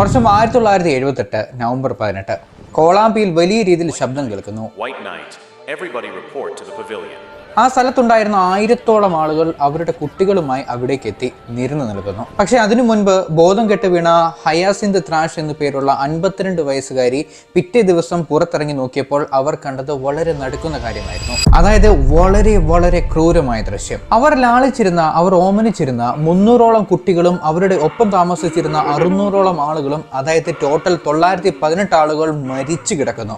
വർഷം 1978 നവംബർ 18 കോളാമ്പിയിൽ വലിയ രീതിയിൽ ശബ്ദം കേൾക്കുന്നു. ആ സ്ഥലത്തുണ്ടായിരുന്ന 1000-ഓളം ആളുകൾ അവരുടെ കുട്ടികളുമായി അവിടേക്ക് എത്തി നിരന്നു നിൽക്കുന്നു. പക്ഷെ അതിനു മുൻപ് ബോധം കെട്ട് വീണ ഹയാസിന്ത് ത്രാഷ് എന്നു പേരുള്ള 52 വയസ്സുകാരി പിറ്റേ ദിവസം പുറത്തിറങ്ങി നോക്കിയപ്പോൾ അവർ കണ്ടത് വളരെ നടുക്കുന്ന കാര്യമായിരുന്നു. അതായത് വളരെ വളരെ ക്രൂരമായ ദൃശ്യം. അവർ ലാളിച്ചിരുന്ന, അവർ ഓമനിച്ചിരുന്ന 300-ഓളം കുട്ടികളും അവരുടെ ഒപ്പം താമസിച്ചിരുന്ന 600-ഓളം ആളുകളും, അതായത് ടോട്ടൽ 918 ആളുകൾ മരിച്ചു കിടക്കുന്നു.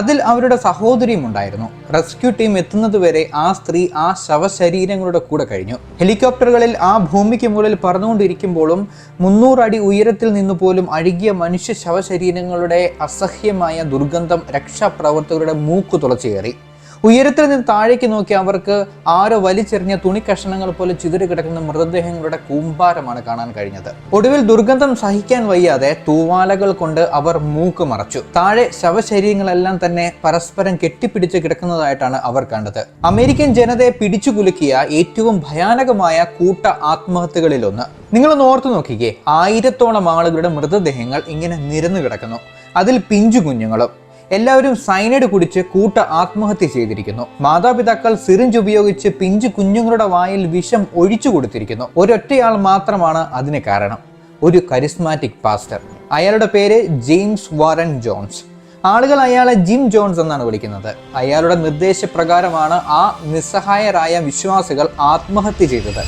അതിൽ അവരുടെ സഹോദരിയും ഉണ്ടായിരുന്നു. റെസ്ക്യൂ ടീം എത്തുന്നതുവരെ ആ സ്ത്രീ ആ ശവശരീരങ്ങളുടെ കൂടെ കഴിഞ്ഞു. ഹെലികോപ്റ്ററുകളിൽ ആ ഭൂമിക്ക് മുകളിൽ പറന്നുകൊണ്ടിരിക്കുമ്പോഴും 300 അടി ഉയരത്തിൽ നിന്നു പോലും അഴുകിയ മനുഷ്യ ശവശരീരങ്ങളുടെ അസഹ്യമായ ദുർഗന്ധം രക്ഷാപ്രവർത്തകരുടെ മൂക്കു തുളച്ചുകയറി. ഉയരത്തിൽ നിന്ന് താഴേക്ക് നോക്കി അവർക്ക് ആരോ വലിച്ചെറിഞ്ഞ തുണി കഷണങ്ങൾ പോലെ ചിതറി കിടക്കുന്ന മൃതദേഹങ്ങളുടെ കൂമ്പാരമാണ് കാണാൻ കഴിഞ്ഞത്. ഒടുവിൽ ദുർഗന്ധം സഹിക്കാൻ വയ്യാതെ തൂവാലകൾ കൊണ്ട് അവർ മൂക്ക് മറച്ചു. താഴെ ശവശരീരങ്ങളെല്ലാം തന്നെ പരസ്പരം കെട്ടിപ്പിടിച്ച് കിടക്കുന്നതായിട്ടാണ് അവർ കണ്ടത്. അമേരിക്കൻ ജനതയെ പിടിച്ചുകുലുക്കിയ ഏറ്റവും ഭയാനകമായ കൂട്ട ആത്മഹത്യകളിലൊന്ന്. നിങ്ങളൊന്ന് ഓർത്തു നോക്കിക്കേ, 1000-ഓളം ആളുകളുടെ മൃതദേഹങ്ങൾ ഇങ്ങനെ നിരന്നു കിടക്കുന്നു. അതിൽ പിഞ്ചു കുഞ്ഞുങ്ങളും. എല്ലാവരും സൈനൈഡ് കുടിച്ച് കൂട്ട ആത്മഹത്യ ചെയ്തിരിക്കുന്നു. മാതാപിതാക്കൾ സിറിഞ്ച് ഉപയോഗിച്ച് പിഞ്ചു കുഞ്ഞുങ്ങളുടെ വായിൽ വിഷം ഒഴിച്ചു കൊടുത്തിരിക്കുന്നു. ഒരൊറ്റയാൾ മാത്രമാണ് അതിന് കാരണം, ഒരു കരിസ്മാറ്റിക് പാസ്റ്റർ. അയാളുടെ പേര് ജെയിംസ് വാറൻ ജോൺസ്. ആളുകൾ അയാളെ ജിം ജോൺസ് എന്നാണ് വിളിക്കുന്നത്. അയാളുടെ നിർദ്ദേശപ്രകാരമാണ് ആ നിസ്സഹായരായ വിശ്വാസികൾ ആത്മഹത്യ ചെയ്തത്.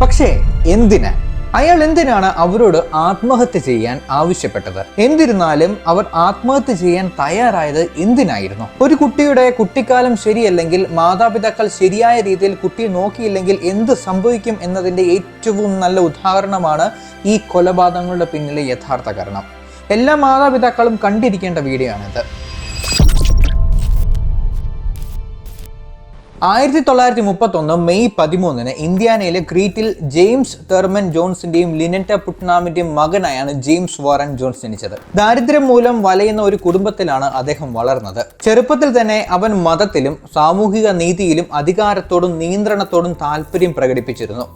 പക്ഷേ എന്തിന്? അയാൾ എന്തിനാണ് അവരോട് ആത്മഹത്യ ചെയ്യാൻ ആവശ്യപ്പെട്ടത്? എന്നിരുന്നാലും അവർ ആത്മഹത്യ ചെയ്യാൻ തയ്യാറായത് എന്തിനായിരുന്നു? ഒരു കുട്ടിയുടെ കുട്ടിക്കാലം ശരിയല്ലെങ്കിൽ, മാതാപിതാക്കൾ ശരിയായ രീതിയിൽ കുട്ടിയെ നോക്കിയില്ലെങ്കിൽ എന്ത് സംഭവിക്കും എന്നതിൻ്റെ ഏറ്റവും നല്ല ഉദാഹരണമാണ് ഈ കൊലപാതകങ്ങളുടെ പിന്നിലെ യഥാർത്ഥ കാരണം. എല്ലാ മാതാപിതാക്കളും കണ്ടിരിക്കേണ്ട വീഡിയോ ആണിത്. 1931 മെയ് 13 ഇന്ത്യാനയിലെ ക്രീറ്റിൽ ജെയിംസ് തെർമൻ ജോൺസിന്റെയും ലിനറ്റ പുട്നാമിന്റെയും മകനായാണ് ജെയിംസ് വാറൻ ജോൺസ് ജനിച്ചത്. ദാരിദ്ര്യം മൂലം വലയുന്ന ഒരു കുടുംബത്തിലാണ് അദ്ദേഹം വളർന്നത്. ചെറുപ്പത്തിൽ തന്നെ അവൻ മതത്തിലും സാമൂഹിക നീതിയിലും അധികാരത്തോടും നിയന്ത്രണത്തോടും താല്പര്യം പ്രകടിപ്പിച്ചിരുന്നു.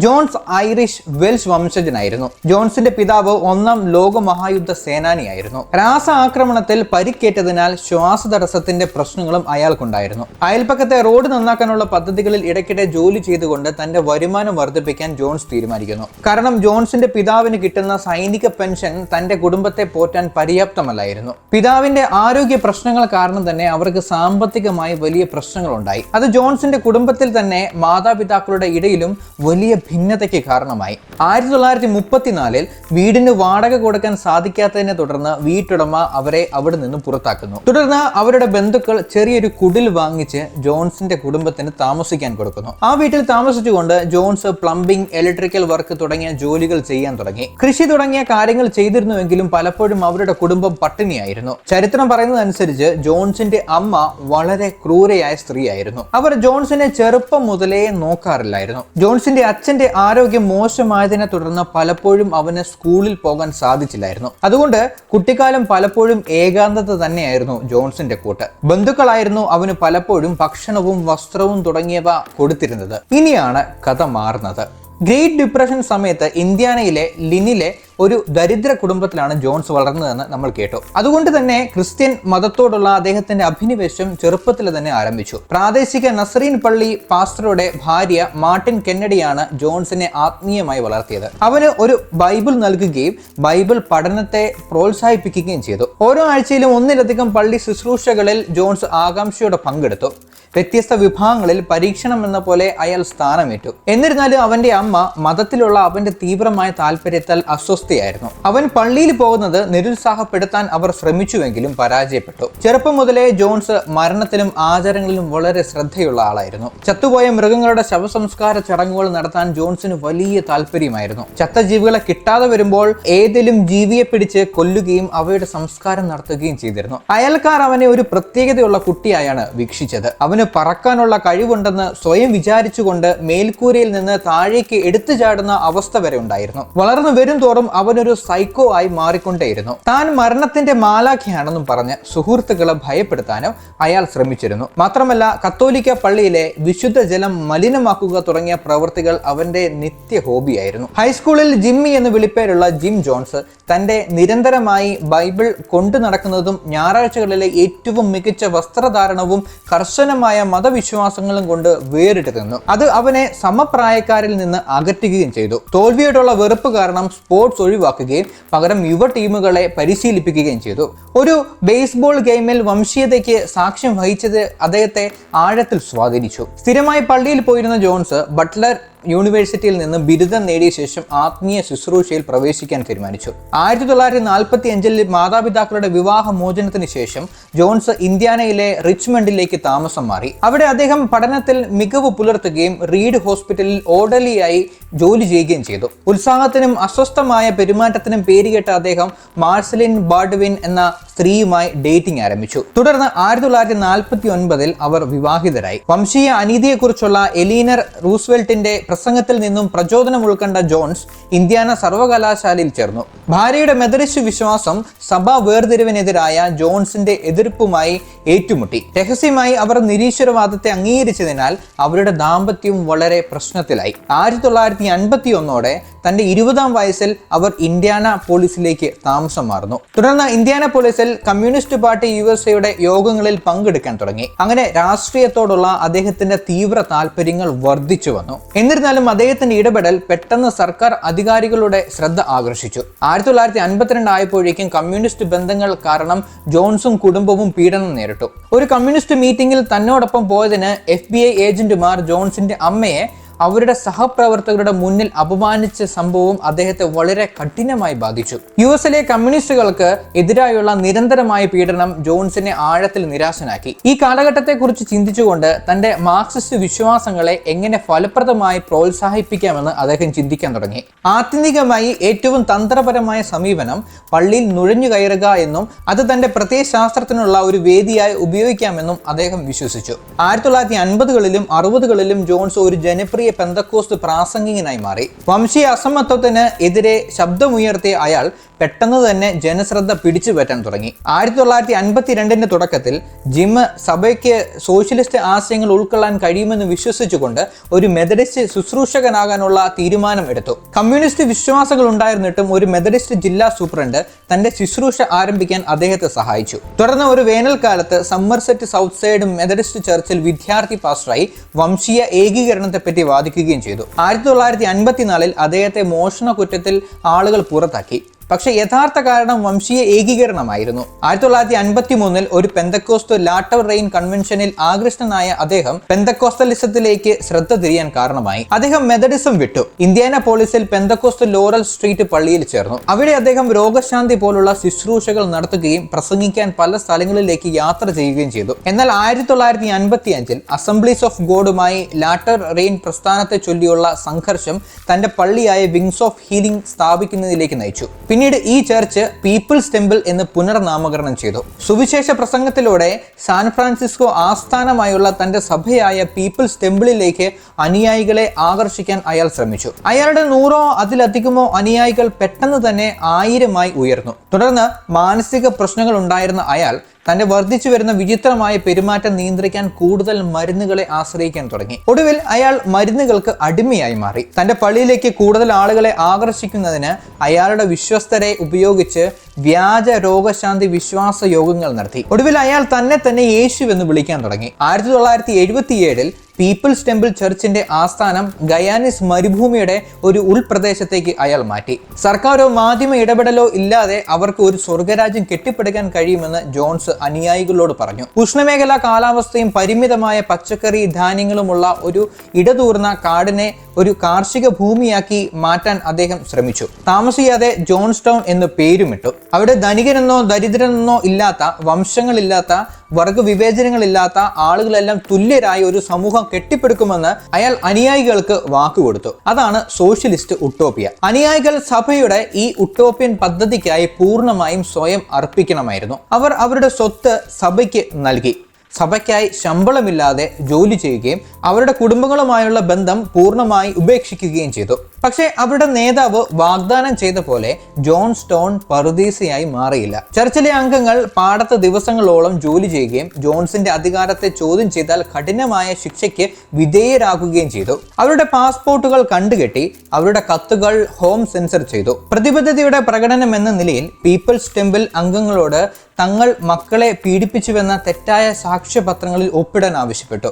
ജോൺസ് ഐറിഷ് വെൽഷ് വംശജനായിരുന്നു. ജോൺസിന്റെ പിതാവ് 1-ാം ലോക മഹായുദ്ധ സേനാനിയായിരുന്നു. രാസ ആക്രമണത്തിൽ പരിക്കേറ്റതിനാൽ ശ്വാസതടസ്സത്തിന്റെ പ്രശ്നങ്ങളും അയാൾക്കുണ്ടായിരുന്നു. അയൽപ്പക്കത്തെ റോഡ് നന്നാക്കാനുള്ള പദ്ധതികളിൽ ഇടയ്ക്കിടെ ജോലി ചെയ്തുകൊണ്ട് തന്റെ വരുമാനം വർദ്ധിപ്പിക്കാൻ ജോൺസ് തീരുമാനിക്കുന്നു. കാരണം ജോൺസിന്റെ പിതാവിന് കിട്ടുന്ന സൈനിക പെൻഷൻ തന്റെ കുടുംബത്തെ പോറ്റാൻ പര്യാപ്തമല്ലായിരുന്നു. പിതാവിന്റെ ആരോഗ്യ പ്രശ്നങ്ങൾ കാരണം തന്നെ അവർക്ക് സാമ്പത്തികമായി വലിയ പ്രശ്നങ്ങളുണ്ടായി. അത് ജോൺസിന്റെ കുടുംബത്തിൽ തന്നെ മാതാപിതാക്കളുടെ ഇടയിലും വലിയ ഭിന്നതയ്ക്ക് കാരണമായി. 1934 വീടിന് വാടക കൊടുക്കാൻ സാധിക്കാത്തതിനെ തുടർന്ന് വീട്ടുടമ അവരെ അവിടെ നിന്ന് പുറത്താക്കുന്നു. തുടർന്ന് അവരുടെ ബന്ധുക്കൾ ചെറിയൊരു കുടിൽ വാങ്ങിച്ച് ജോൺസിന്റെ കുടുംബത്തിന് താമസിക്കാൻ കൊടുക്കുന്നു. ആ വീട്ടിൽ താമസിച്ചുകൊണ്ട് ജോൺസ് പ്ലംബിംഗ്, ഇലക്ട്രിക്കൽ വർക്ക് തുടങ്ങിയ ജോലികൾ ചെയ്യാൻ തുടങ്ങി. കൃഷി തുടങ്ങിയ കാര്യങ്ങൾ ചെയ്തിരുന്നുവെങ്കിലും പലപ്പോഴും അവരുടെ കുടുംബം പട്ടിണിയായിരുന്നു. ചരിത്രം പറയുന്നതനുസരിച്ച് ജോൺസിന്റെ അമ്മ വളരെ ക്രൂരയായ സ്ത്രീയായിരുന്നു. അവർ ജോൺസിനെ ചെറുപ്പം മുതലേ നോക്കാറില്ലായിരുന്നു. ജോൺസിന്റെ അച്ഛന്റെ ആരോഗ്യം മോശമായതിനെ തുടർന്ന് പലപ്പോഴും അവന് സ്കൂളിൽ പോകാൻ സാധിച്ചില്ലായിരുന്നു. അതുകൊണ്ട് കുട്ടിക്കാലം പലപ്പോഴും ഏകാന്തത തന്നെയായിരുന്നു ജോൺസിന്റെ കൂട്ട്. ബന്ധുക്കളായിരുന്നു അവന് പലപ്പോഴും ഭക്ഷണവും വസ്ത്രവും തുടങ്ങിയവ കൊടുത്തിരുന്നത്. ഇനിയാണ് കഥ മാറുന്നത്. ഗ്രേറ്റ് ഡിപ്രഷൻ സമയത്ത് ഇന്ത്യാനയിലെ ലിനിലെ ഒരു ദരിദ്ര കുടുംബത്തിലാണ് ജോൺസ് വളർന്നതെന്ന് നമ്മൾ കേട്ടു. അതുകൊണ്ട് തന്നെ ക്രിസ്ത്യൻ മതത്തോടുള്ള അദ്ദേഹത്തിന്റെ അഭിനിവേശം ചെറുപ്പത്തിൽ തന്നെ ആരംഭിച്ചു. പ്രാദേശിക നസറീൻ പള്ളി പാസ്റ്ററുടെ ഭാര്യ മാർട്ടിൻ കെന്നഡിയാണ് ജോൺസിനെ ആത്മീയമായി വളർത്തിയത്. അവന് ഒരു ബൈബിൾ നൽകുകയും ബൈബിൾ പഠനത്തെ പ്രോത്സാഹിപ്പിക്കുകയും ചെയ്തു. ഓരോ ആഴ്ചയിലും 1-ലധികം പള്ളി ശുശ്രൂഷകളിൽ ജോൺസ് ആകാംക്ഷയോടെ പങ്കെടുത്തു. വ്യത്യസ്ത വിഭാഗങ്ങളിൽ പരീക്ഷണം എന്ന പോലെ അയാൾ സ്ഥാനമേറ്റു. എന്നിരുന്നാലും അവന്റെ അമ്മ മതത്തിലുള്ള അവന്റെ തീവ്രമായ താല്പര്യത്താൽ അസ്വസ്ഥയായിരുന്നു. അവൻ പള്ളിയിൽ പോകുന്നത് നിരുത്സാഹപ്പെടുത്താൻ അവർ ശ്രമിച്ചുവെങ്കിലും പരാജയപ്പെട്ടു. ചെറുപ്പം മുതലേ ജോൺസ് മരണത്തിലും ആചാരങ്ങളിലും വളരെ ശ്രദ്ധയുള്ള ആളായിരുന്നു. ചത്തുപോയ മൃഗങ്ങളുടെ ശവസംസ്കാര ചടങ്ങുകൾ നടത്താൻ ജോൺസിന് വലിയ താല്പര്യമായിരുന്നു. ചത്ത ജീവികളെ കിട്ടാതെ വരുമ്പോൾ ഏതെങ്കിലും ജീവിയെ പിടിച്ച് കൊല്ലുകയും അവയുടെ സംസ്കാരം നടത്തുകയും ചെയ്തിരുന്നു. അയൽക്കാർ അവനെ ഒരു പ്രത്യേകതയുള്ള കുട്ടിയായാണ് വീക്ഷിച്ചത്. അവന് പറക്കാനുള്ള കഴിവുണ്ടെന്ന് സ്വയം വിചാരിച്ചുകൊണ്ട് മേൽക്കൂരയിൽ നിന്ന് താഴേക്ക് എടുത്തു ചാടുന്ന അവസ്ഥ വരെ ഉണ്ടായിരുന്നു. വളർന്നു വരും തോറും അവനൊരു സൈക്കോ ആയി മാറിക്കൊണ്ടേയിരുന്നു. താൻ മരണത്തിന്റെ മാലാഖയാണെന്നും പറഞ്ഞ് സുഹൃത്തുക്കളെ ഭയപ്പെടുത്താനും അയാൾ ശ്രമിച്ചിരുന്നു. മാത്രമല്ല കത്തോലിക്ക പള്ളിയിലെ വിശുദ്ധ ജലം മലിനമാക്കുക തുടങ്ങിയ പ്രവൃത്തികൾ അവന്റെ നിത്യ ഹോബിയായിരുന്നു. ഹൈസ്കൂളിൽ ജിമ്മി എന്ന് വിളിപ്പേരുള്ള ജിം ജോൺസ് തന്റെ നിരന്തരമായി ബൈബിൾ കൊണ്ടു നടക്കുന്നതും ഞായറാഴ്ചകളിലെ ഏറ്റവും മികച്ച വസ്ത്രധാരണവും കർശനമായ മതവിശ്വാസങ്ങളും കൊണ്ട് വേറിട്ട് നിന്നു. അത് അവനെ സമപ്രായക്കാരിൽ നിന്ന് അകറ്റുകയും ചെയ്തു. തോൽവിയോടുള്ള വെറുപ്പ് കാരണം സ്പോർട്സ് ഒഴിവാക്കുകയും പകരം യുവ ടീമുകളെ പരിശീലിപ്പിക്കുകയും ചെയ്തു. ഒരു ബേസ്ബോൾ ഗെയിമിൽ വംശീയതയ്ക്ക് സാക്ഷ്യം വഹിച്ചത് അദ്ദേഹത്തെ ആഴത്തിൽ സ്വാധീനിച്ചു. സ്ഥിരമായി പള്ളിയിൽ പോയിരുന്ന ജോൺസ് ബട്ട്ലർ യൂണിവേഴ്സിറ്റിയിൽ നിന്ന് ബിരുദം നേടിയ ശേഷം ആത്മീയ ശുശ്രൂഷയിൽ പ്രവേശിക്കാൻ തീരുമാനിച്ചു. 1945 മാതാപിതാക്കളുടെ വിവാഹ മോചനത്തിന് ശേഷം ജോൺസ് ഇന്ത്യാനയിലെ റിച്ച്മണ്ടിലേക്ക് താമസം മാറി. അവിടെ അദ്ദേഹം പഠനത്തിൽ മികവ് പുലർത്തുകയും റീഡ് ഹോസ്പിറ്റലിൽ ഓർഡർലിയായി ജോലി ചെയ്യുകയും ചെയ്തു. ഉത്സാഹത്തിനും അസ്വസ്ഥമായ പെരുമാറ്റത്തിനും പേരുകേട്ട അദ്ദേഹം മാർസലിൻ ബാർഡ്വിൻ എന്ന സ്ത്രീയുമായി ഡേറ്റിംഗ് ആരംഭിച്ചു. തുടർന്ന് 1949 അവർ വിവാഹിതരായി. വംശീയ അനീതിയെക്കുറിച്ചുള്ള എലീനർ റൂസ്വെൽറ്റിന്റെ പ്രസംഗത്തിൽ നിന്നും പ്രചോദനം ഉൾക്കൊണ്ട ജോൺസ് ഇന്ത്യാന സർവകലാശാലയിൽ ചേർന്നു. ഭാര്യയുടെ മെത്തഡിസ്റ്റ് വിശ്വാസം സഭാ വേർതിരിവിനെതിരായ ജോൺസിന്റെ എതിർപ്പുമായി ഏറ്റുമുട്ടി. രഹസ്യമായി അവർ നിരീശ്വരവാദത്തെ അംഗീകരിച്ചതിനാൽ അവരുടെ ദാമ്പത്യവും വളരെ പ്രശ്നത്തിലായി. 1951 തന്റെ 20-ാം വയസ്സിൽ അവർ ഇന്ത്യാന പോളിസിലേക്ക് താമസം മാറുന്നു. തുടർന്ന് ഇന്ത്യാന പോളിസിൽ കമ്മ്യൂണിസ്റ്റ് പാർട്ടി USA യോഗങ്ങളിൽ പങ്കെടുക്കാൻ തുടങ്ങി. അങ്ങനെ രാഷ്ട്രീയത്തോടുള്ള അദ്ദേഹത്തിന്റെ തീവ്ര താല്പര്യങ്ങൾ വർദ്ധിച്ചു വന്നു. എന്നിരുന്നാലും അദ്ദേഹത്തിന്റെ ഇടപെടൽ പെട്ടെന്ന് സർക്കാർ അധികാരികളുടെ ശ്രദ്ധ ആകർഷിച്ചു. 1952 ആയപ്പോഴേക്കും കമ്മ്യൂണിസ്റ്റ് ബന്ധങ്ങൾ കാരണം ജോൺസും കുടുംബവും പീഡനം നേരിട്ടു. ഒരു കമ്മ്യൂണിസ്റ്റ് മീറ്റിംഗിൽ തന്നോടൊപ്പം പോയതിന് FBI ഏജന്റുമാർ ജോൺസിന്റെ അമ്മയെ അവരുടെ സഹപ്രവർത്തകരുടെ മുന്നിൽ അപമാനിച്ച സംഭവം അദ്ദേഹത്തെ വളരെ കഠിനമായി ബാധിച്ചു. US കമ്മ്യൂണിസ്റ്റുകൾക്ക് എതിരായുള്ള നിരന്തരമായ പീഡനം ജോൺസിനെ ആഴത്തിൽ നിരാശനാക്കി. ഈ കാലഘട്ടത്തെക്കുറിച്ച് ചിന്തിച്ചുകൊണ്ട് തന്റെ മാർക്സിസ്റ്റ് വിശ്വാസങ്ങളെ എങ്ങനെ ഫലപ്രദമായി പ്രോത്സാഹിപ്പിക്കാമെന്ന് അദ്ദേഹം ചിന്തിക്കാൻ തുടങ്ങി. ആത്യന്തികമായി ഏറ്റവും തന്ത്രപരമായ സമീപനം പള്ളിയിൽ നുഴഞ്ഞു കയറുക എന്നും അത് തന്റെ പ്രത്യയശാസ്ത്രത്തിനുള്ള ഒരു വേദിയായി ഉപയോഗിക്കാമെന്നും അദ്ദേഹം വിശ്വസിച്ചു. 1950കളിലും 60കളിലും ജോൺസ് ഒരു ജനപ്രിയ പെന്തക്കോസ്ത് പ്രാസംഗികനായി മാറി. വംശീയ അസമത്വത്തിന് എതിരെ ശബ്ദമുയർത്തിയ അയാൾ പെട്ടെന്ന് തന്നെ ജനശ്രദ്ധ പിടിച്ചുപറ്റാൻ തുടങ്ങി. 1952 തുടക്കത്തിൽ ജിം സഭയ്ക്ക് സോഷ്യലിസ്റ്റ് ആശയങ്ങൾ ഉൾക്കൊള്ളാൻ കഴിയുമെന്ന് വിശ്വസിച്ചുകൊണ്ട് ഒരു മെത്തഡിസ്റ്റ് ശുശ്രൂഷകനാകാനുള്ള തീരുമാനം എടുത്തു. കമ്മ്യൂണിസ്റ്റ് വിശ്വാസങ്ങൾ ഉണ്ടായിരുന്നിട്ടും ഒരു മെത്തഡിസ്റ്റ് ജില്ലാ സൂപ്രണ്ട് തന്റെ ശുശ്രൂഷ ആരംഭിക്കാൻ അദ്ദേഹത്തെ സഹായിച്ചു. തുടർന്ന് ഒരു വേനൽക്കാലത്ത് സമ്മർസെറ്റ് സൗത്ത് സൈഡ് മെത്തഡിസ്റ്റ് ചർച്ചിൽ വിദ്യാർത്ഥി പാസ്റ്ററായി വംശീയ ഏകീകരണത്തെപ്പറ്റി വാദിക്കുകയും ചെയ്തു. 1954 അദ്ദേഹത്തെ മോഷണ കുറ്റത്തിൽ ആളുകൾ പുറത്താക്കി. പക്ഷേ യഥാർത്ഥ കാരണം വംശീയ ഏകീകരണമായിരുന്നു. 1953 ഒരു പെന്തക്കോസ്ത് ലാറ്റർ റെയിൻ കൺവെൻഷനിൽ ആകൃഷ്ടനായ അദ്ദേഹം പെന്തക്കോസ്റ്റലിസത്തിലേക്ക് ശ്രദ്ധ തിരിയാൻ കാരണമായി. അദ്ദേഹം മെത്തഡിസം വിട്ടു. ഇന്ത്യാന പോളിസിൽ പെന്തക്കോസ്ത് ലോറൽ സ്ട്രീറ്റ് പള്ളിയിൽ ചേർന്നു. അവിടെ അദ്ദേഹം രോഗശാന്തി പോലുള്ള ശുശ്രൂഷകൾ നടത്തുകയും പ്രസംഗിക്കാൻ പല സ്ഥലങ്ങളിലേക്ക് യാത്ര ചെയ്യുകയും ചെയ്തു. എന്നാൽ 1955 അസംബ്ലീസ് ഓഫ് ഗോഡുമായി ലാറ്റർ റെയിൻ പ്രസ്ഥാനത്തെ ചൊല്ലിയുള്ള സംഘർഷം തന്റെ പള്ളിയായ വിങ്സ് ഓഫ് ഹീലിംഗ് സ്ഥാപിക്കുന്നതിലേക്ക് നയിച്ചു. പിന്നീട് ഈ ചർച്ച് പീപ്പിൾസ് ടെമ്പിൾ എന്ന് പുനർനാമകരണം ചെയ്തു. സുവിശേഷ പ്രസംഗത്തിലൂടെ സാൻ ഫ്രാൻസിസ്കോ ആസ്ഥാനമായുള്ള തന്റെ സഭയായ പീപ്പിൾസ് ടെമ്പിളിലേക്ക് അനുയായികളെ ആകർഷിക്കാൻ അയാൾ ശ്രമിച്ചു. അയാളുടെ 100-ഓ അതിലധികമോ അനുയായികൾ പെട്ടെന്ന് തന്നെ 1000-ആയി ഉയർന്നു. തുടർന്ന് മാനസിക പ്രശ്നങ്ങൾ ഉണ്ടായിരുന്ന അയാൾ തന്റെ വർദ്ധിച്ചു വരുന്ന വിചിത്രമായ പെരുമാറ്റം നിയന്ത്രിക്കാൻ കൂടുതൽ മരുന്നുകളെ ആശ്രയിക്കാൻ തുടങ്ങി. ഒടുവിൽ അയാൾ മരുന്നുകൾക്ക് അടിമയായി മാറി. തന്റെ പള്ളിയിലേക്ക് കൂടുതൽ ആളുകളെ ആകർഷിക്കുന്നതിന് അയാളുടെ വിശ്വസ്തരെ ഉപയോഗിച്ച് വ്യാജ രോഗശാന്തി വിശ്വാസ യോഗങ്ങൾ നടത്തി. ഒടുവിൽ അയാൾ തന്നെ യേശു എന്ന് വിളിക്കാൻ തുടങ്ങി. 1977 പീപ്പിൾസ് ടെമ്പിൾ ചർച്ചിന്റെ ആസ്ഥാനം ഗയാനിസ് മരുഭൂമിയുടെ ഒരു ഉൾപ്രദേശത്തേക്ക് അയാൾ മാറ്റി. സർക്കാരോ മാധ്യമ ഇടപെടലോ ഇല്ലാതെ അവർക്ക് ഒരു സ്വർഗരാജ്യം കെട്ടിപ്പടുക്കാൻ കഴിയുമെന്ന് ജോൺസ് അനുയായികളോട് പറഞ്ഞു. ഉഷ്ണമേഖലാ കാലാവസ്ഥയും പരിമിതമായ പച്ചക്കറി ധാന്യങ്ങളുമുള്ള ഒരു ഇടതൂർന്ന കാടിനെ ഒരു കാർഷിക ഭൂമിയാക്കി മാറ്റാൻ അദ്ദേഹം ശ്രമിച്ചു. താമസിയാതെ ജോൺസ് ടൗൺ എന്ന് പേരുമിട്ടു. അവിടെ ധനികനെന്നോ ദരിദ്രനെന്നോ ഇല്ലാത്ത, വംശങ്ങളില്ലാത്ത, വർഗവിവേചനങ്ങളില്ലാത്ത ആളുകളെല്ലാം തുല്യരായ ഒരു സമൂഹം കെട്ടിപ്പടുക്കുമെന്ന് അയാൾ അനുയായികൾക്ക് വാക്കുകൊടുത്തു. അതാണ് സോഷ്യലിസ്റ്റ് ഉട്ടോപ്പിയ. അനുയായികൾ സഭയുടെ ഈ ഉട്ടോപ്യൻ പദ്ധതിക്കായി പൂർണ്ണമായും സ്വയം അർപ്പിക്കണമായിരുന്നു. അവർ അവരുടെ സ്വത്ത് സഭയ്ക്ക് നൽകി. സഭയ്ക്കായി ശമ്പളമില്ലാതെ ജോലി ചെയ്യുകയും അവരുടെ കുടുംബങ്ങളുമായുള്ള ബന്ധം പൂർണ്ണമായി ഉപേക്ഷിക്കുകയും ചെയ്തു. പക്ഷേ അവരുടെ നേതാവ് വാഗ്ദാനം ചെയ്ത പോലെ ജോൺ സ്റ്റോൺ പറുദീസയായി മാറിയില്ല. ചർച്ചിലെ അംഗങ്ങൾ പാടത്ത് ദിവസങ്ങളോളം ജോലി ചെയ്യുകയും ജോൺസിന്റെ അധികാരത്തെ ചോദ്യം ചെയ്താൽ കഠിനമായ ശിക്ഷയ്ക്ക് വിധേയരാകുകയും ചെയ്തു. അവരുടെ പാസ്പോർട്ടുകൾ കണ്ടുകെട്ടി, അവരുടെ കത്തുകൾ ഹോം സെൻസർ ചെയ്തു. പ്രതിബദ്ധതയുടെ പ്രകടനം എന്ന നിലയിൽ പീപ്പിൾസ് ടെമ്പിൾ അംഗങ്ങളോട് തങ്ങൾ മക്കളെ പീഡിപ്പിച്ചുവെന്ന തെറ്റായ സാക്ഷ്യപത്രങ്ങളിൽ ഒപ്പിടാൻ ആവശ്യപ്പെട്ടു.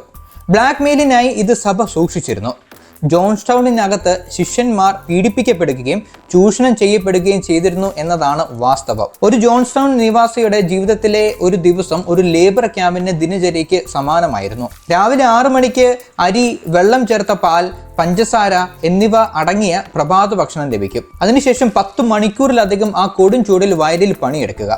ബ്ലാക്ക് മെയിലിനായി ഇത് സഭ സൂക്ഷിച്ചിരുന്നു. ജോൺസ്റ്റൗണിനകത്ത് ശിഷ്യന്മാർ പീഡിപ്പിക്കപ്പെടുകയും ചൂഷണം ചെയ്യപ്പെടുകയും ചെയ്തിരുന്നു എന്നതാണ് വാസ്തവം. ഒരു ജോൺസ്റ്റൗൺ നിവാസിയുടെ ജീവിതത്തിലെ ഒരു ദിവസം ഒരു ലേബർ ക്യാമ്പിന്റെ ദിനചര്യയ്ക്ക് സമാനമായിരുന്നു. രാവിലെ 6 മണിക്ക് അരി, വെള്ളം ചേർത്ത പാൽ, പഞ്ചസാര എന്നിവ അടങ്ങിയ പ്രഭാത ഭക്ഷണം ലഭിക്കും. അതിനുശേഷം 10 മണിക്കൂറിലധികം ആ കൊടും ചൂടിൽ വയലിൽ പണിയെടുക്കുക.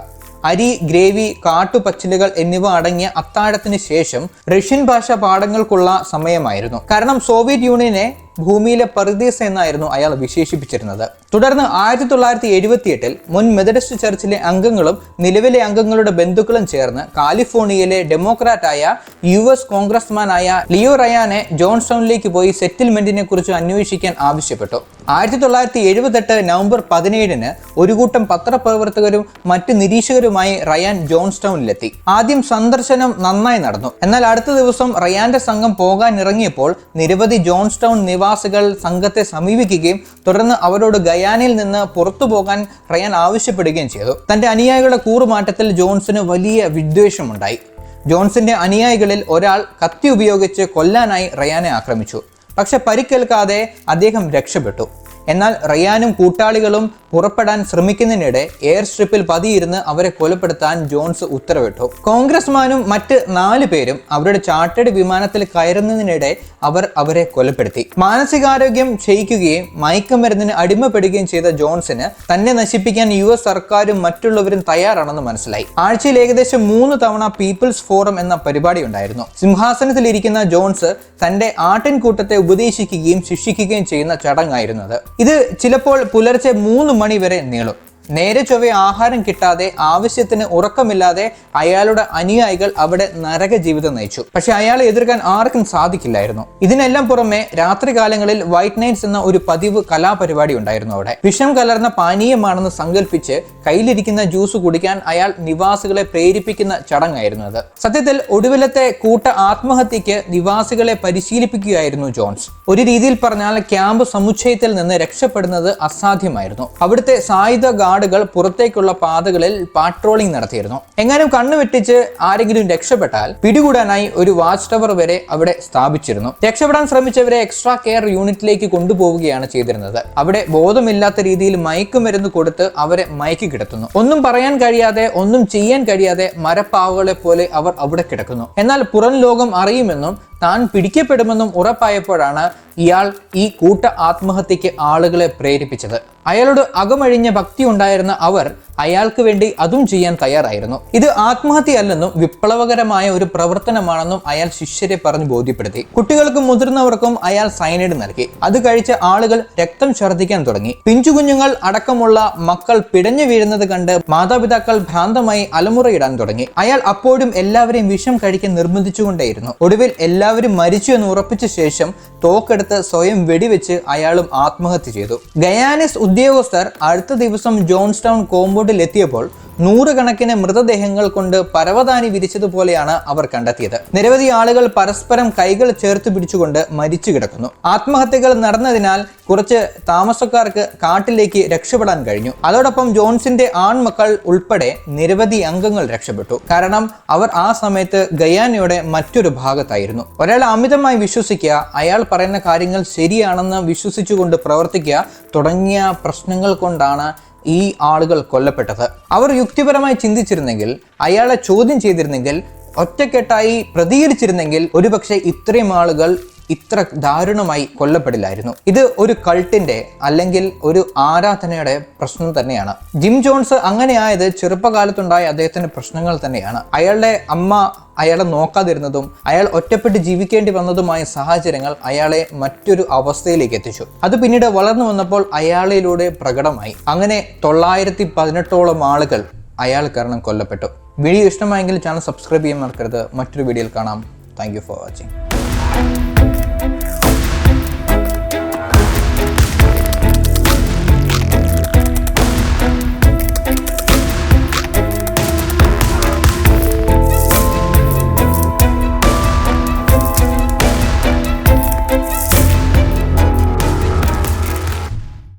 അരി, ഗ്രേവി, കാട്ടുപച്ചിലുകൾ എന്നിവ അടങ്ങിയ അത്താഴത്തിന് ശേഷം റഷ്യൻ ഭാഷ പാഠങ്ങൾക്കുള്ള സമയമായിരുന്നു. കാരണം സോവിയറ്റ് യൂണിയനെ ഭൂമിയിലെ പറുദീസ എന്നായിരുന്നു അയാൾ വിശേഷിപ്പിച്ചിരുന്നത്. തുടർന്ന് 1978 മുൻ മെത്തഡിസ്റ്റ് ചർച്ചിലെ അംഗങ്ങളും നിലവിലെ അംഗങ്ങളുടെ ബന്ധുക്കളും ചേർന്ന് കാലിഫോർണിയയിലെ ഡെമോക്രാറ്റായ US കോൺഗ്രസ്മാനായ ലിയോ റയാനെ ജോൺസ്റ്റൗണിലേക്ക് പോയി സെറ്റിൽമെന്റിനെ കുറിച്ച് അന്വേഷിക്കാൻ ആവശ്യപ്പെട്ടു. 1978 നവംബർ 17 ഒരു കൂട്ടം പത്രപ്രവർത്തകരും മറ്റ് നിരീക്ഷകരുമായി റയാൻ ജോൺസ്റ്റൗണിലെത്തി. ആദ്യം സന്ദർശനം നന്നായി നടന്നു. എന്നാൽ അടുത്ത ദിവസം റയാന്റെ സംഘം പോകാനിറങ്ങിയപ്പോൾ നിരവധി ജോൺസ്റ്റൗൺ നിവാസികൾ സംഘത്തെ സമീപിക്കുകയും തുടർന്ന് അവരോട് ഗയാനയിൽ നിന്ന് പുറത്തു പോകാൻ റയാൻ ആവശ്യപ്പെടുകയും ചെയ്തു. തന്റെ അനുയായികളുടെ കൂറുമാറ്റത്തിൽ ജോൺസിന് വലിയ വിദ്വേഷമുണ്ടായി. ജോൺസിന്റെ അനുയായികളിൽ ഒരാൾ കത്തി ഉപയോഗിച്ച് കൊല്ലാനായി റയാനെ ആക്രമിച്ചു. പക്ഷെ പരിക്കേൽക്കാതെ അദ്ദേഹം രക്ഷപ്പെട്ടു. എന്നാൽ റയാനും കൂട്ടാളികളും പുറപ്പെടാൻ ശ്രമിക്കുന്നതിനിടെ എയർ സ്ട്രിപ്പിൽ പതിയിരുന്ന് അവരെ കൊലപ്പെടുത്താൻ ജോൺസ് ഉത്തരവിട്ടു. കോൺഗ്രസ്മാനും മറ്റ് 4 പേരും അവരുടെ ചാർട്ടേഡ് വിമാനത്തിൽ കയറുന്നതിനിടെ അവർ അവരെ കൊലപ്പെടുത്തി. മാനസികാരോഗ്യം ക്ഷയിക്കുകയും മയക്കുമരുന്നിന് അടിമപ്പെടുകയും ചെയ്ത ജോൺസിന് തന്നെ നശിപ്പിക്കാൻ US സർക്കാരും മറ്റുള്ളവരും തയ്യാറാണെന്ന് മനസ്സിലായി. ആഴ്ചയിൽ ഏകദേശം 3 തവണ പീപ്പിൾസ് ഫോറം എന്ന പരിപാടി ഉണ്ടായിരുന്നു. സിംഹാസനത്തിലിരിക്കുന്ന ജോൺസ് തന്റെ ആട്ടിൻകൂട്ടത്തെ ഉപദേശിക്കുകയും ശിക്ഷിക്കുകയും ചെയ്യുന്ന ചടങ്ങായിരുന്നത്. ഇത് ചിലപ്പോൾ പുലർച്ചെ 3 മണി വരെ നീളും. നേരെ ചൊവ്വേ ആഹാരം കിട്ടാതെ, ആവശ്യത്തിന് ഉറക്കമില്ലാതെ അയാളുടെ അനുയായികൾ അവിടെ നരക ജീവിതം നയിച്ചു. പക്ഷെ അയാളെ എതിർക്കാൻ ആർക്കും സാധിക്കില്ലായിരുന്നു. ഇതിനെല്ലാം പുറമെ രാത്രികാലങ്ങളിൽ വൈറ്റ് നൈറ്റ്സ് എന്ന ഒരു പതിവ് കലാപരിപാടി ഉണ്ടായിരുന്നു. അവിടെ വിഷം കലർന്ന പാനീയമാണെന്ന് സങ്കല്പിച്ച് കയ്യിലിരിക്കുന്ന ജ്യൂസ് കുടിക്കാൻ അയാൾ നിവാസികളെ പ്രേരിപ്പിക്കുന്ന ചടങ്ങായിരുന്നു അത്. സത്യത്തിൽ ഒടുവിലത്തെ കൂട്ട ആത്മഹത്യക്ക് നിവാസികളെ പരിശീലിപ്പിക്കുകയായിരുന്നു ജോൺസ്. ഒരു രീതിയിൽ പറഞ്ഞാൽ ക്യാമ്പ് സമുച്ചയത്തിൽ നിന്ന് രക്ഷപ്പെടുന്നത് അസാധ്യമായിരുന്നു. അവിടുത്തെ സായുധ ഗാർഡുകൾ പുറത്തേക്കുള്ള പാതകളിൽ പാട്രോളിംഗ് നടത്തിയിരുന്നു. എങ്ങാനും കണ്ണുവെട്ടിച്ച് ആരെങ്കിലും രക്ഷപ്പെട്ടാൽ പിടികൂടാനായി ഒരു വാച്ച് ടവർ വരെ അവിടെ സ്ഥാപിച്ചിരുന്നു. രക്ഷപ്പെടാൻ ശ്രമിച്ചവരെ എക്സ്ട്രാ കെയർ യൂണിറ്റിലേക്ക് കൊണ്ടുപോവുകയാണ് ചെയ്തിരുന്നത്. അവിടെ ബോധമില്ലാത്ത രീതിയിൽ മയക്കുമരുന്ന് കൊടുത്ത് അവരെ മയക്കി കിടത്തുന്നു. ഒന്നും പറയാൻ കഴിയാതെ, ഒന്നും ചെയ്യാൻ കഴിയാതെ മരപ്പാവകളെ പോലെ അവർ അവിടെ കിടക്കുന്നു. എന്നാൽ പുറം ലോകം അറിയുമെന്നും താൻ പിടിക്കപ്പെടുമെന്നും ഉറപ്പായപ്പോഴാണ് ഇയാൾ ഈ കൂട്ട ആത്മഹത്യക്ക് ആളുകളെ പ്രേരിപ്പിച്ചത്. അയാളോട് അകമഴിഞ്ഞ ഭക്തി ഉണ്ടായിരുന്ന അവർ അയാൾക്ക് വേണ്ടി അതും ചെയ്യാൻ തയ്യാറായിരുന്നു. ഇത് ആത്മഹത്യയല്ലെന്നും വിപ്ലവകരമായ ഒരു പ്രവർത്തനമാണെന്നും അയാൾ ശിഷ്യരെ പറഞ്ഞ് ബോധ്യപ്പെടുത്തി. കുട്ടികൾക്കും മുതിർന്നവർക്കും അയാൾ സയനൈഡ് നൽകി. അത് കഴിച്ച ആളുകൾ രക്തം ഛർദ്ദിക്കാൻ തുടങ്ങി. പിഞ്ചുകുഞ്ഞുങ്ങൾ അടക്കമുള്ള മക്കൾ പിടഞ്ഞു വീഴുന്നത് കണ്ട് മാതാപിതാക്കൾ ഭ്രാന്തമായി അലമുറയിടാൻ തുടങ്ങി. അയാൾ അപ്പോഴും എല്ലാവരെയും വിഷം കഴിക്കാൻ നിർബന്ധിച്ചുകൊണ്ടേയിരുന്നു. ഒടുവിൽ എല്ലാവരും മരിച്ചു എന്ന് ഉറപ്പിച്ച ശേഷം തോക്കെടുത്ത് സ്വയം വെടിവെച്ച് അയാളും ആത്മഹത്യ ചെയ്തു. ഗയാനിസ് ഉദ്യോഗസ്ഥർ അടുത്ത ദിവസം ജോൺസ്റ്റൗൺ കോമ്പൗണ്ടിൽ എത്തിയപ്പോൾ 100 കണക്കിന് മൃതദേഹങ്ങൾ കൊണ്ട് പരവതാനി വിരിച്ചതുപോലെയാണ് അവർ കണ്ടെത്തിയത്. നിരവധി ആളുകൾ പരസ്പരം കൈകൾ ചേർത്ത് പിടിച്ചുകൊണ്ട് മരിച്ചു കിടക്കുന്നു. ആത്മഹത്യകൾ നടന്നതിനാൽ കുറച്ച് താമസക്കാർക്ക് കാട്ടിലേക്ക് രക്ഷപ്പെടാൻ കഴിഞ്ഞു. അതോടൊപ്പം ജോൺസിന്റെ ആൺമക്കൾ ഉൾപ്പെടെ നിരവധി അംഗങ്ങൾ രക്ഷപ്പെട്ടു. കാരണം അവർ ആ സമയത്ത് ഗയാനയുടെ മറ്റൊരു ഭാഗത്തായിരുന്നു. ഒരാൾ അമിതമായി വിശ്വസിക്കുക, അയാൾ പറയുന്ന കാര്യങ്ങൾ ശരിയാണെന്ന് വിശ്വസിച്ചുകൊണ്ട് പ്രവർത്തിക്കുക തുടങ്ങിയ പ്രശ്നങ്ങൾ കൊണ്ടാണ് ഈ ആളുകൾ കൊല്ലപ്പെട്ടത്. അവർ യുക്തിപരമായി ചിന്തിച്ചിരുന്നെങ്കിൽ, അയാളെ ചോദ്യം ചെയ്തിരുന്നെങ്കിൽ, ഒറ്റക്കെട്ടായി പ്രതികരിച്ചിരുന്നെങ്കിൽ ഒരുപക്ഷെ ഇത്രയും ആളുകൾ ഇത്ര ദാരുണമായി കൊല്ലപ്പെടില്ലായിരുന്നു. ഇത് ഒരു കൾട്ടിന്റെ അല്ലെങ്കിൽ ഒരു ആരാധനയുടെ പ്രശ്നം തന്നെയാണ്. ജിം ജോൺസ് അങ്ങനെയായത് ചെറുപ്പകാലത്തുണ്ടായ അദ്ദേഹത്തിന്റെ പ്രശ്നങ്ങൾ തന്നെയാണ്. അയാളുടെ അമ്മ അയാളെ നോക്കാതിരുന്നതും അയാൾ ഒറ്റപ്പെട്ട് ജീവിക്കേണ്ടി വന്നതുമായ സാഹചര്യങ്ങൾ അയാളെ മറ്റൊരു അവസ്ഥയിലേക്ക് എത്തിച്ചു. അത് പിന്നീട് വളർന്നു വന്നപ്പോൾ അയാളിലൂടെ പ്രകടമായി. അങ്ങനെ 918ഓളം ആളുകൾ അയാൾ കാരണം കൊല്ലപ്പെട്ടു. വീഡിയോ ഇഷ്ടമായെങ്കിൽ ചാനൽ സബ്സ്ക്രൈബ് ചെയ്യാൻ മറക്കരുത്. മറ്റൊരു വീഡിയോയിൽ കാണാം. Thank you for watching.